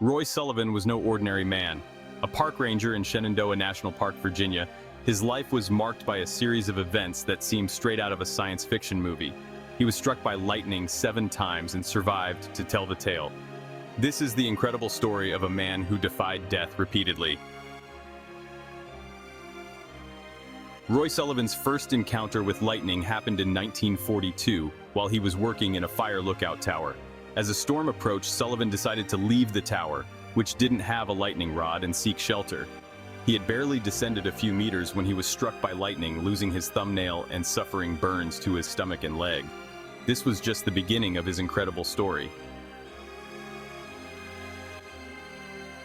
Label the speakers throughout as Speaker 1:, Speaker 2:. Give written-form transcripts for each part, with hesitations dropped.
Speaker 1: Roy Sullivan was no ordinary man. A park ranger in Shenandoah National Park, Virginia, his life was marked by a series of events that seemed straight out of a science fiction movie. He was struck by lightning 7 times and survived to tell the tale. This is the incredible story of a man who defied death repeatedly. Roy Sullivan's first encounter with lightning happened in 1942 while he was working in a fire lookout tower. As a storm approached, Sullivan decided to leave the tower, which didn't have a lightning rod, and seek shelter. He had barely descended a few meters when he was struck by lightning, losing his thumbnail and suffering burns to his stomach and leg. This was just the beginning of his incredible story.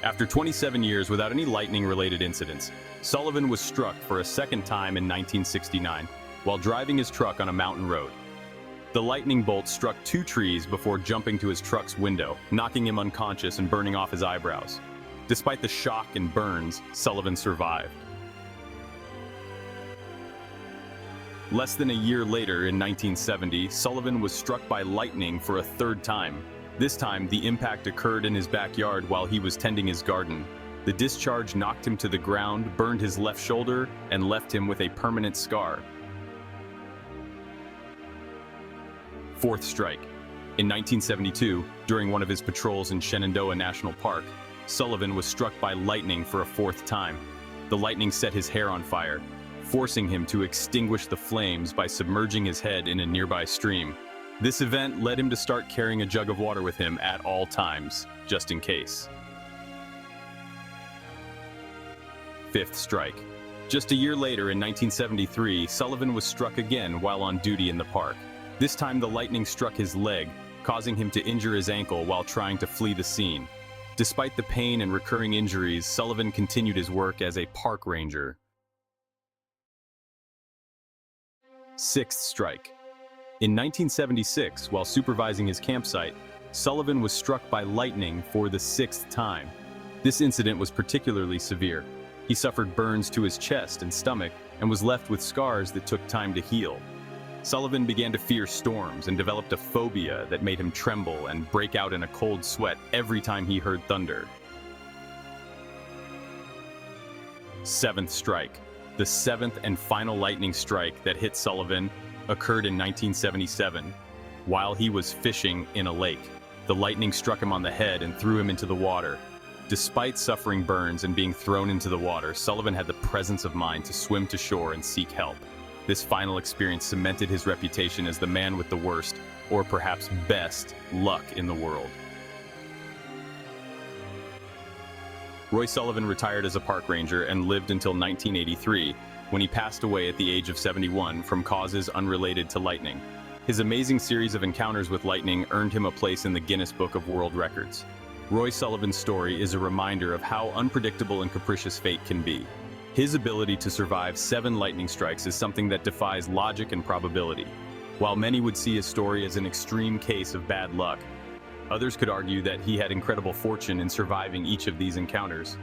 Speaker 1: After 27 years without any lightning-related incidents, Sullivan was struck for a second time in 1969 while driving his truck on a mountain road. The lightning bolt struck 2 trees before jumping to his truck's window, knocking him unconscious and burning off his eyebrows. Despite the shock and burns, Sullivan survived. Less than a year later, in 1970, Sullivan was struck by lightning for a 3rd time. This time, the impact occurred in his backyard while he was tending his garden. The discharge knocked him to the ground, burned his left shoulder, and left him with a permanent scar. 4th strike. In 1972, during one of his patrols in Shenandoah National Park, Sullivan was struck by lightning for a 4th time. The lightning set his hair on fire, forcing him to extinguish the flames by submerging his head in a nearby stream. This event led him to start carrying a jug of water with him at all times, just in case. 5th strike. Just a year later, in 1973, Sullivan was struck again while on duty in the park. This time the lightning struck his leg, causing him to injure his ankle while trying to flee the scene. Despite the pain and recurring injuries, Sullivan continued his work as a park ranger. 6th strike. In 1976, while supervising his campsite, Sullivan was struck by lightning for the 6th time. This incident was particularly severe. He suffered burns to his chest and stomach and was left with scars that took time to heal. Sullivan began to fear storms and developed a phobia that made him tremble and break out in a cold sweat every time he heard thunder. 7th strike. The 7th and final lightning strike that hit Sullivan occurred in 1977. While he was fishing in a lake, the lightning struck him on the head and threw him into the water. Despite suffering burns and being thrown into the water, Sullivan had the presence of mind to swim to shore and seek help. This final experience cemented his reputation as the man with the worst, or perhaps best, luck in the world. Roy Sullivan retired as a park ranger and lived until 1983, when he passed away at the age of 71 from causes unrelated to lightning. His amazing series of encounters with lightning earned him a place in the Guinness Book of World Records. Roy Sullivan's story is a reminder of how unpredictable and capricious fate can be. His ability to survive 7 lightning strikes is something that defies logic and probability. While many would see his story as an extreme case of bad luck, others could argue that he had incredible fortune in surviving each of these encounters.